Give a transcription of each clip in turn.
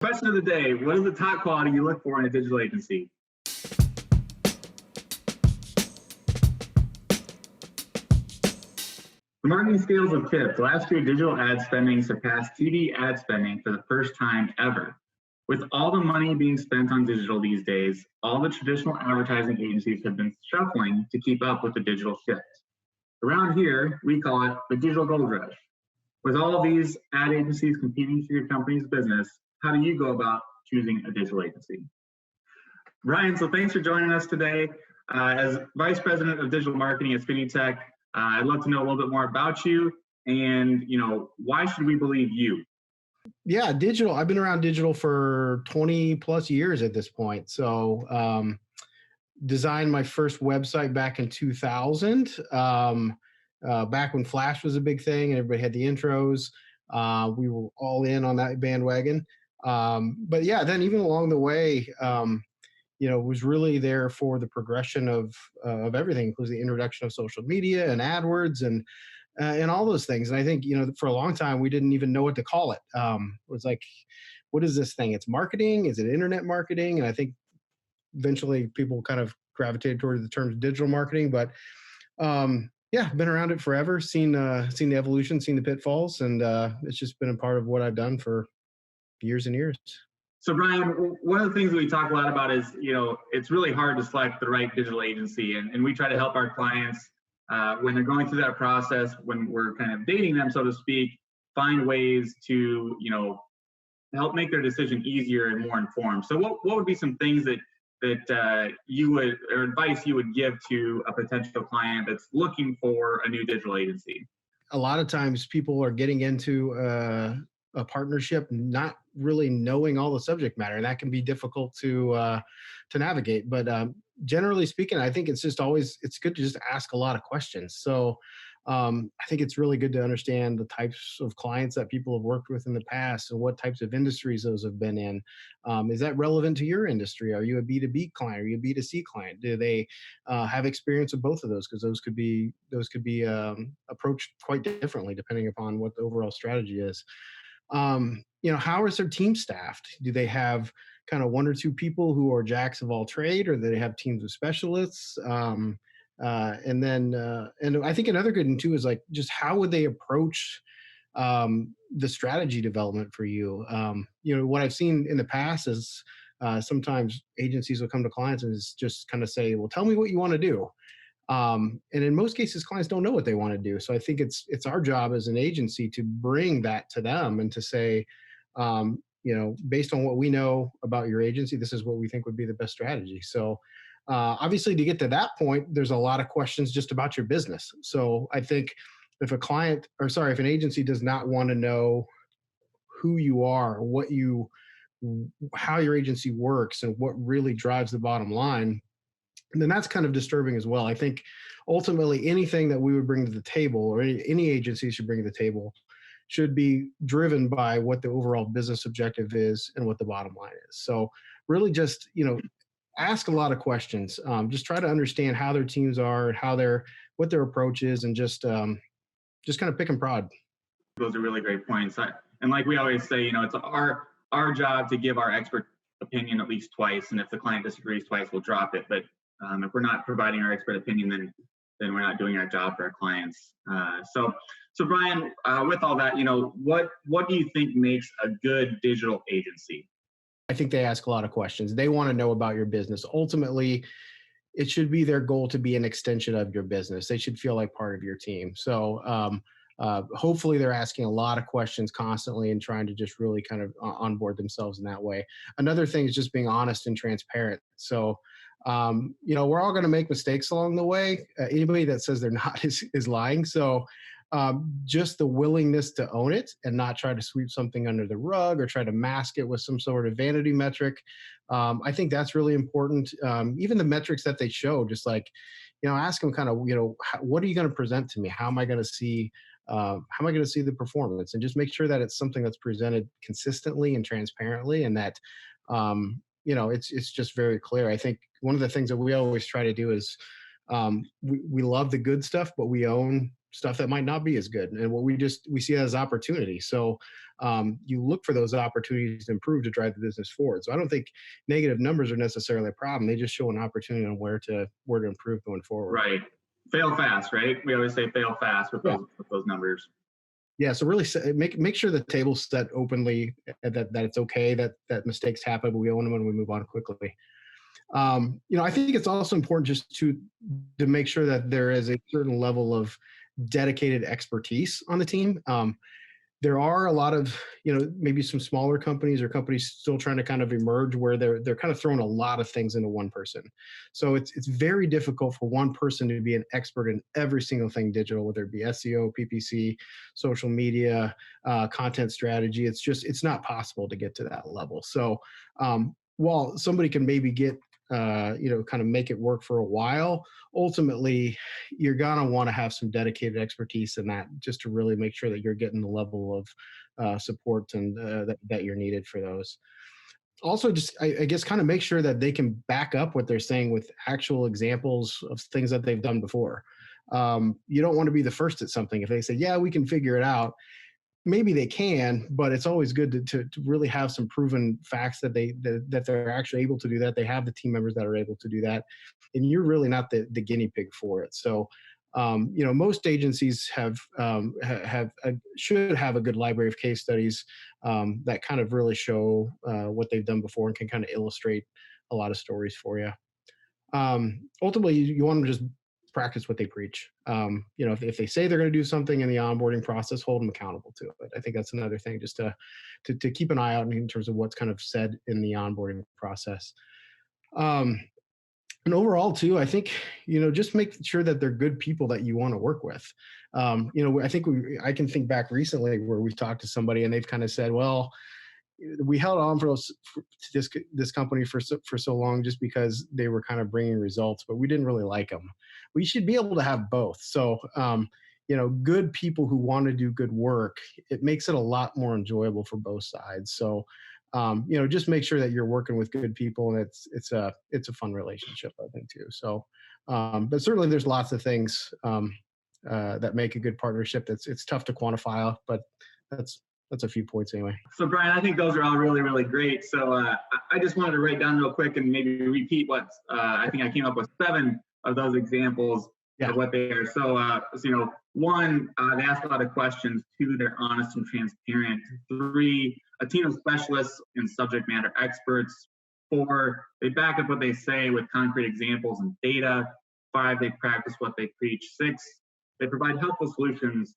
Question of the day, what is the top quality you look for in a digital agency? The marketing scales have tipped. Last year, digital ad spending surpassed TV ad spending for the first time ever. With all the money being spent on digital these days, all the traditional advertising agencies have been shuffling to keep up with the digital shift. Around here, we call it the digital gold rush. With all of these ad agencies competing for your company's business, how do you go about choosing a digital agency? Brian, so thanks for joining us today. As Vice President of Digital Marketing at SpinnyTech, I'd love to know a little bit more about you and, why should we believe you? Yeah, digital. I've been around digital for 20 plus years at this point. So designed my first website back in 2000, back when Flash was a big thing and everybody had the intros. We were all in on that bandwagon. But yeah, then even along the way, was really there for the progression of everything, including the introduction of social media and AdWords and all those things. And I think, for a long time, we didn't even know what to call it. It was like, what is this thing? It's marketing. Is it internet marketing? And I think eventually people kind of gravitated towards the terms digital marketing. But yeah, been around it forever, seen the evolution, seen the pitfalls, and it's just been a part of what I've done for years and years. So Brian, one of the things that we talk a lot about is, it's really hard to select the right digital agency. And we try to help our clients when they're going through that process, when we're kind of dating them, so to speak, find ways to, help make their decision easier and more informed. So what would be some things that you would, or advice you would give to a potential client that's looking for a new digital agency? A lot of times people are getting into a partnership not really knowing all the subject matter, and that can be difficult to navigate. But generally speaking, I think it's good to just ask a lot of questions. So I think it's really good to understand the types of clients that people have worked with in the past and what types of industries those have been in. Is that relevant to your industry? Are you a B2B client? Are you a B2C client? Do they have experience with both of those? Because those could be approached quite differently depending upon what the overall strategy is. How is their team staffed? Do they have kind of one or two people who are jacks of all trade, or do they have teams of specialists? And I think another good one too is like, just how would they approach the strategy development for you? What I've seen in the past is sometimes agencies will come to clients and just kind of say, well, tell me what you want to do. And in most cases, clients don't know what they want to do. So I think it's our job as an agency to bring that to them and to say, based on what we know about your agency, this is what we think would be the best strategy. So obviously, to get to that point, there's a lot of questions just about your business. So I think if if an agency does not want to know who you are, how your agency works, and what really drives the bottom line, then that's kind of disturbing as well. I think ultimately anything that we would bring to the table, or any agency should bring to the table, should be driven by what the overall business objective is and what the bottom line is. So really just, ask a lot of questions. Just try to understand how their teams are, what their approach is, and just kind of pick and prod. Those are really great points. And like we always say, it's our job to give our expert opinion at least twice. And if the client disagrees twice, we'll drop it. But if we're not providing our expert opinion, then we're not doing our job for our clients. So Brian, with all that, what do you think makes a good digital agency? I think they ask a lot of questions. They want to know about your business. Ultimately, it should be their goal to be an extension of your business. They should feel like part of your team. So hopefully they're asking a lot of questions constantly and trying to just really kind of onboard themselves in that way. Another thing is just being honest and transparent. So we're all going to make mistakes along the way. Anybody that says they're not is lying. So just the willingness to own it and not try to sweep something under the rug or try to mask it with some sort of vanity metric. I think that's really important. Even the metrics that they show, just like, ask them kind of, what are you going to present to me? How am I going to see the performance? And just make sure that it's something that's presented consistently and transparently, and that, it's just very clear. I think one of the things that we always try to do is we love the good stuff, but we own stuff that might not be as good, and what we see it as opportunity. So you look for those opportunities to improve to drive the business forward. So I don't think negative numbers are necessarily a problem. They just show an opportunity on where to improve going forward. Right. Fail fast, right? We always say fail fast with Yeah. those numbers. Yeah, so really make sure the table's set openly, that it's okay that mistakes happen, but we own them and we move on quickly. I think it's also important just to make sure that there is a certain level of dedicated expertise on the team. There are a lot of, maybe some smaller companies or companies still trying to kind of emerge where they're kind of throwing a lot of things into one person. So it's very difficult for one person to be an expert in every single thing digital, whether it be SEO, PPC, social media, content strategy. It's not possible to get to that level. So while somebody can maybe get kind of make it work for a while, ultimately you're going to want to have some dedicated expertise in that, just to really make sure that you're getting the level of support and that you're needed for those. Also, just I guess kind of make sure that they can back up what they're saying with actual examples of things that they've done before. You don't want to be the first at something. If they say, yeah, we can figure it out, maybe they can, but it's always good to really have some proven facts that they're actually able to do that. They have the team members that are able to do that, and you're really not the guinea pig for it. So, most agencies should have a good library of case studies that kind of really show what they've done before and can kind of illustrate a lot of stories for you. Ultimately, you want to just practice what they preach. If they say they're going to do something in the onboarding process, hold them accountable to it. I think that's another thing, just to keep an eye out in terms of what's kind of said in the onboarding process. And overall too, I think, just make sure that they're good people that you want to work with. I think I can think back recently where we talked to somebody and they've kind of said, well, we held on to this company for so long just because they were kind of bringing results, but we didn't really like them. We should be able to have both. So, good people who want to do good work, it makes it a lot more enjoyable for both sides. So, just make sure that you're working with good people, and it's a fun relationship, I think, too. So, but certainly there's lots of things that make a good partnership. It's tough to quantify, but that's a few points anyway. So Brian, I think those are all really, really great. So I just wanted to write down real quick and maybe repeat what I think I came up with 7 of those examples of what they are. So, 1, they ask a lot of questions. 2, they're honest and transparent. 3, a team of specialists and subject matter experts. 4, they back up what they say with concrete examples and data. 5, they practice what they preach. 6, they provide helpful solutions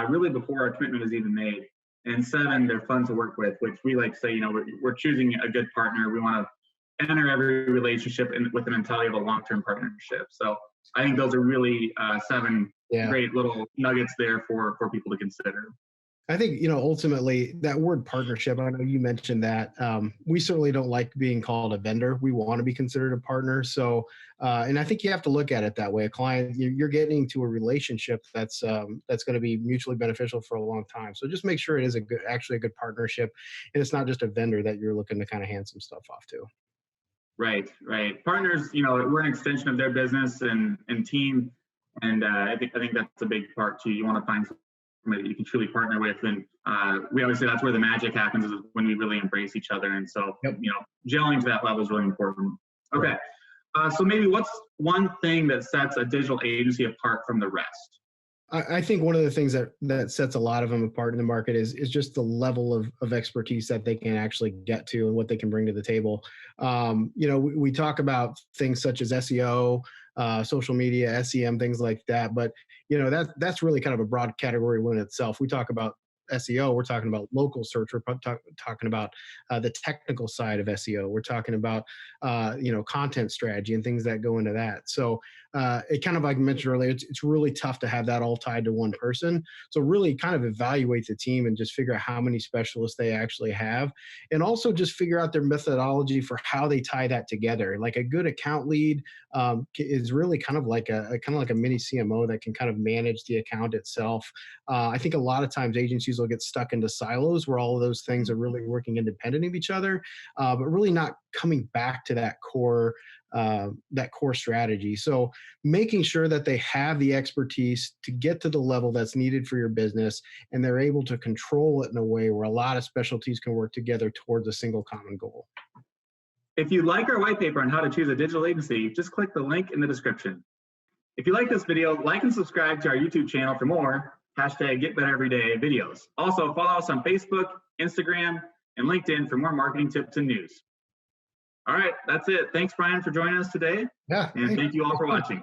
really before a commitment is even made. And 7, they're fun to work with, which we like to say, we're choosing a good partner. We want to enter every relationship with the mentality of a long-term partnership. So I think those are really 7 great little nuggets there for people to consider. I think, ultimately that word partnership, I know you mentioned that, we certainly don't like being called a vendor. We want to be considered a partner. So, and I think you have to look at it that way. A client, you're getting to a relationship that's going to be mutually beneficial for a long time. So just make sure it is actually a good partnership, and it's not just a vendor that you're looking to kind of hand some stuff off to. Right. Partners, we're an extension of their business and team. And I think that's a big part too. You want to find somebody that you can truly partner with. And we always say that's where the magic happens, is when we really embrace each other. And so, gelling to that level is really important. Okay. So maybe what's one thing that sets a digital agency apart from the rest? I think one of the things that sets a lot of them apart in the market is just the level of expertise that they can actually get to and what they can bring to the table. We talk about things such as SEO, social media, SEM, things like that, but that's really kind of a broad category within itself. We talk about SEO, we're talking about local search, we're talking about the technical side of SEO, we're talking about content strategy and things that go into that. So it kind of, like I mentioned earlier, it's really tough to have that all tied to one person. So really kind of evaluate the team and just figure out how many specialists they actually have, and also just figure out their methodology for how they tie that together. Like a good account lead is really kind of like a mini CMO that can kind of manage the account itself. I think a lot of times agencies agencies will get stuck into silos where all of those things are really working independent of each other, but really not coming back to that core strategy. So making sure that they have the expertise to get to the level that's needed for your business, and they're able to control it in a way where a lot of specialties can work together towards a single common goal. If you like our white paper on how to choose a digital agency, just click the link in the description. If you like this video, like and subscribe to our YouTube channel for more #GetBetterEveryday videos. Also, follow us on Facebook, Instagram, and LinkedIn for more marketing tips and news. All right, that's it. Thanks, Brian, for joining us today. Yeah. And thank you all for watching.